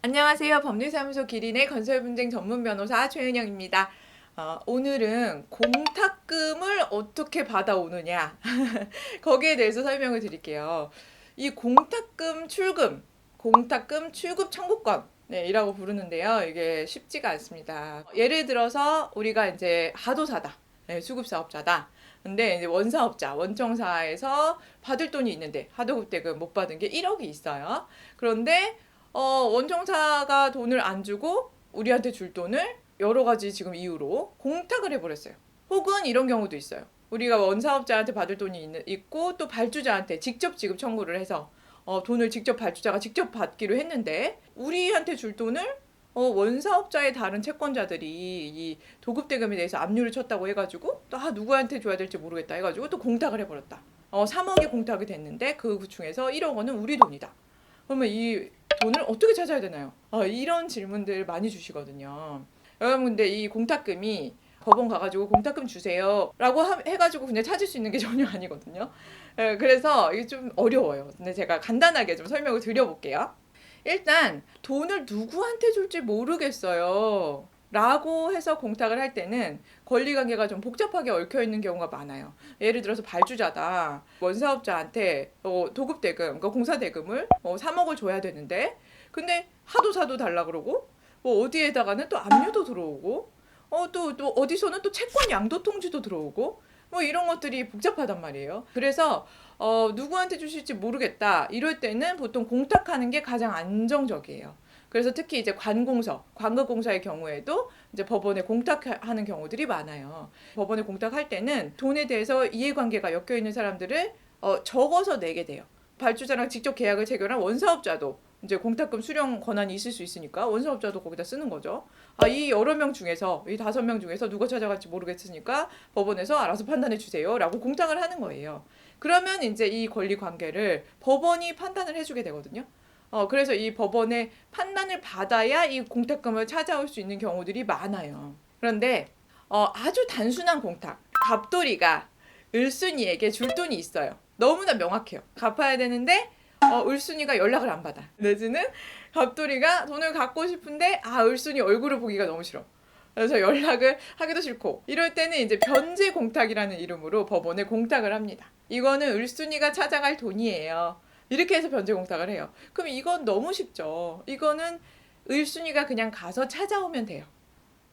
안녕하세요. 법률사무소 기린의 건설분쟁 전문 변호사 최은영입니다. 오늘은 공탁금을 어떻게 받아오느냐 거기에 대해서 설명을 드릴게요. 이 공탁금 출급 청구권 이라고 부르는데요. 이게 쉽지가 않습니다. 예를 들어서 우리가 이제 하도사다, 수급사업자다. 근데 이제 원사업자, 원청사에서 받을 돈이 있는데 하도급대금 못 받은 게 1억이 있어요. 그런데 원청사가 돈을 안 주고 우리한테 줄 돈을 여러 가지 지금 이유로 공탁을 해버렸어요. 혹은 이런 경우도 있어요. 우리가 원사업자한테 받을 돈이 있고 또 발주자한테 직접 지급 청구를 해서 돈을 직접 발주자가 직접 받기로 했는데 우리한테 줄 돈을 원사업자의 다른 채권자들이 이 도급대금에 대해서 압류를 쳤다고 해가지고 또 누구한테 줘야 될지 모르겠다 해가지고 또 공탁을 해버렸다. 3억이 공탁이 됐는데 그 중에서 1억 원은 우리 돈이다. 그러면 이 돈을 어떻게 찾아야 되나요? 이런 질문들 많이 주시거든요. 여러분 근데 이 공탁금이 법원 가가지고 공탁금 주세요 라고 해가지고 그냥 찾을 수 있는 게 전혀 아니거든요. 그래서 이게 좀 어려워요. 근데 제가 간단하게 좀 설명을 드려볼게요. 일단 돈을 누구한테 줄지 모르겠어요 라고 해서 공탁을 할 때는 권리관계가 좀 복잡하게 얽혀있는 경우가 많아요. 예를 들어서 발주자다. 원사업자한테 도급대금, 그러니까 공사대금을 3억을 줘야 되는데 근데 하도사도 달라 그러고 어디에다가는 또 압류도 들어오고 또 어디서는 또 채권 양도 통지도 들어오고 이런 것들이 복잡하단 말이에요. 그래서 누구한테 주실지 모르겠다 이럴 때는 보통 공탁하는 게 가장 안정적이에요. 그래서 특히 이제 관급공사의 경우에도 이제 법원에 공탁하는 경우들이 많아요. 법원에 공탁할 때는 돈에 대해서 이해관계가 엮여 있는 사람들을 적어서 내게 돼요. 발주자랑 직접 계약을 체결한 원사업자도 이제 공탁금 수령 권한이 있을 수 있으니까 원사업자도 거기다 쓰는 거죠. 이 여러 명 중에서 이 5명 중에서 누가 찾아갈지 모르겠으니까 법원에서 알아서 판단해 주세요라고 공탁을 하는 거예요. 그러면 이제 이 권리 관계를 법원이 판단을 해주게 되거든요. 그래서 이 법원의 판단을 받아야 이 공탁금을 찾아올 수 있는 경우들이 많아요. 그런데 아주 단순한 공탁, 갑돌이가 을순이에게 줄 돈이 있어요. 너무나 명확해요. 갚아야 되는데 을순이가 연락을 안 받아. 내지는 갑돌이가 돈을 갖고 싶은데 을순이 얼굴을 보기가 너무 싫어. 그래서 연락을 하기도 싫고 이럴 때는 이제 변제 공탁이라는 이름으로 법원에 공탁을 합니다. 이거는 을순이가 찾아갈 돈이에요. 이렇게 해서 변제 공탁을 해요. 그럼 이건 너무 쉽죠. 이거는 을순이가 그냥 가서 찾아오면 돼요.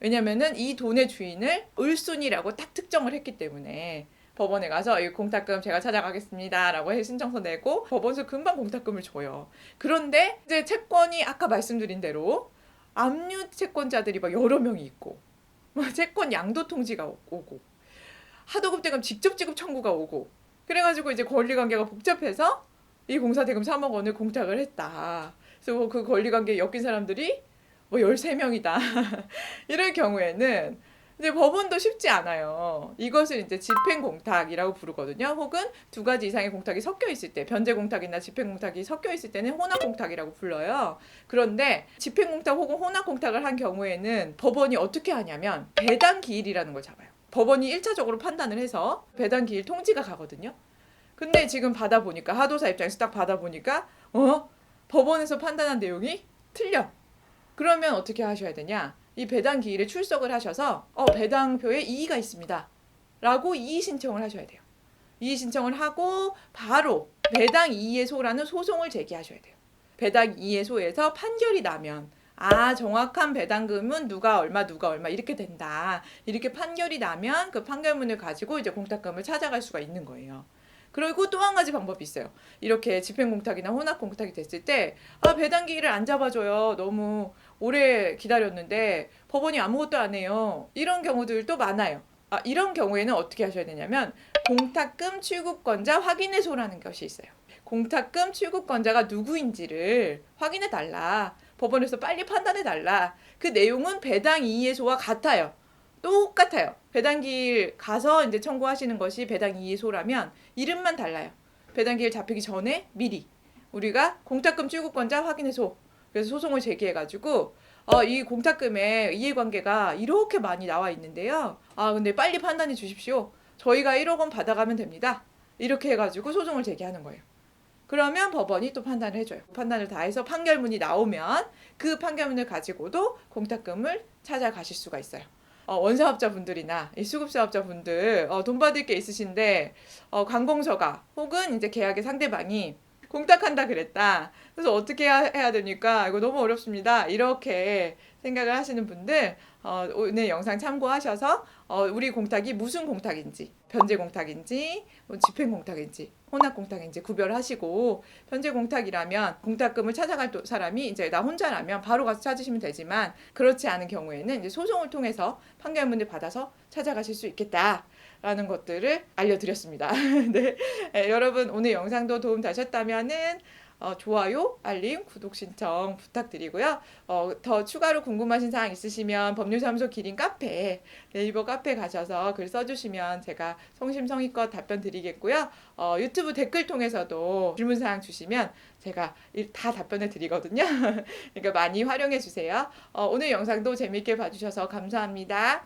왜냐면은 이 돈의 주인을 을순이라고 딱 특정을 했기 때문에 법원에 가서 이 공탁금 제가 찾아가겠습니다 라고 해 신청서 내고 법원에서 금방 공탁금을 줘요. 그런데 이제 채권이 아까 말씀드린 대로 압류 채권자들이 막 여러 명이 있고 채권 양도 통지가 오고 하도급대금 직접 지급 청구가 오고 그래가지고 이제 권리관계가 복잡해서 이 공사대금 3억 원을 공탁을 했다. 그래서 그 권리관계에 엮인 사람들이 13명이다. 이럴 경우에는 이제 법원도 쉽지 않아요. 이것을 이제 집행공탁이라고 부르거든요. 혹은 2가지 이상의 공탁이 섞여 있을 때, 변제공탁이나 집행공탁이 섞여 있을 때는 혼합공탁이라고 불러요. 그런데 집행공탁 혹은 혼합공탁을 한 경우에는 법원이 어떻게 하냐면 배당기일이라는 걸 잡아요. 법원이 1차적으로 판단을 해서 배당기일 통지가 가거든요. 근데 지금 받아보니까 하도사 입장에서 딱 받아보니까 법원에서 판단한 내용이 틀려. 그러면 어떻게 하셔야 되냐? 이 배당 기일에 출석을 하셔서 배당표에 이의가 있습니다. 라고 이의 신청을 하셔야 돼요. 이의 신청을 하고 바로 배당 이의소라는 소송을 제기하셔야 돼요. 배당 이의소에서 판결이 나면 정확한 배당금은 누가 얼마 이렇게 된다. 이렇게 판결이 나면 그 판결문을 가지고 이제 공탁금을 찾아갈 수가 있는 거예요. 그리고 또 한 가지 방법이 있어요. 이렇게 집행공탁이나 혼합공탁이 됐을 때 배당기일을 안 잡아줘요. 너무 오래 기다렸는데 법원이 아무것도 안 해요. 이런 경우들도 많아요. 이런 경우에는 어떻게 하셔야 되냐면 공탁금 출급권자 확인해소라는 것이 있어요. 공탁금 출급권자가 누구인지를 확인해 달라. 법원에서 빨리 판단해 달라. 그 내용은 배당 이의소와 같아요. 똑같아요. 배당기일 가서 이제 청구하시는 것이 배당 이의소라면 이름만 달라요. 배당기일 잡히기 전에 미리 우리가 공탁금 출급권자 확인해소 그래서 소송을 제기해가지고 이 공탁금의 이해관계가 이렇게 많이 나와 있는데요. 근데 빨리 판단해 주십시오. 저희가 1억 원 받아가면 됩니다. 이렇게 해가지고 소송을 제기하는 거예요. 그러면 법원이 또 판단을 해줘요. 판단을 다 해서 판결문이 나오면 그 판결문을 가지고도 공탁금을 찾아가실 수가 있어요. 원사업자분들이나 이 수급사업자분들 돈 받을 게 있으신데 관공서가 혹은 이제 계약의 상대방이 공탁한다 그랬다. 그래서 어떻게 해야 됩니까? 이거 너무 어렵습니다. 이렇게 생각을 하시는 분들 오늘 영상 참고하셔서 우리 공탁이 무슨 공탁인지, 변제 공탁인지, 집행 공탁인지, 혼합 공탁인지 구별하시고, 변제 공탁이라면 공탁금을 찾아갈 사람이 이제 나 혼자라면 바로 가서 찾으시면 되지만, 그렇지 않은 경우에는 이제 소송을 통해서 판결문을 받아서 찾아가실 수 있겠다라는 것들을 알려드렸습니다. 네. 여러분 오늘 영상도 도움 되셨다면은 좋아요, 알림, 구독 신청 부탁드리고요. 더 추가로 궁금하신 사항 있으시면 법률사무소 기린 카페, 네이버 카페 가셔서 글 써주시면 제가 성심성의껏 답변 드리겠고요. 유튜브 댓글 통해서도 질문사항 주시면 제가 다 답변을 드리거든요. 그러니까 많이 활용해 주세요. 오늘 영상도 재밌게 봐주셔서 감사합니다.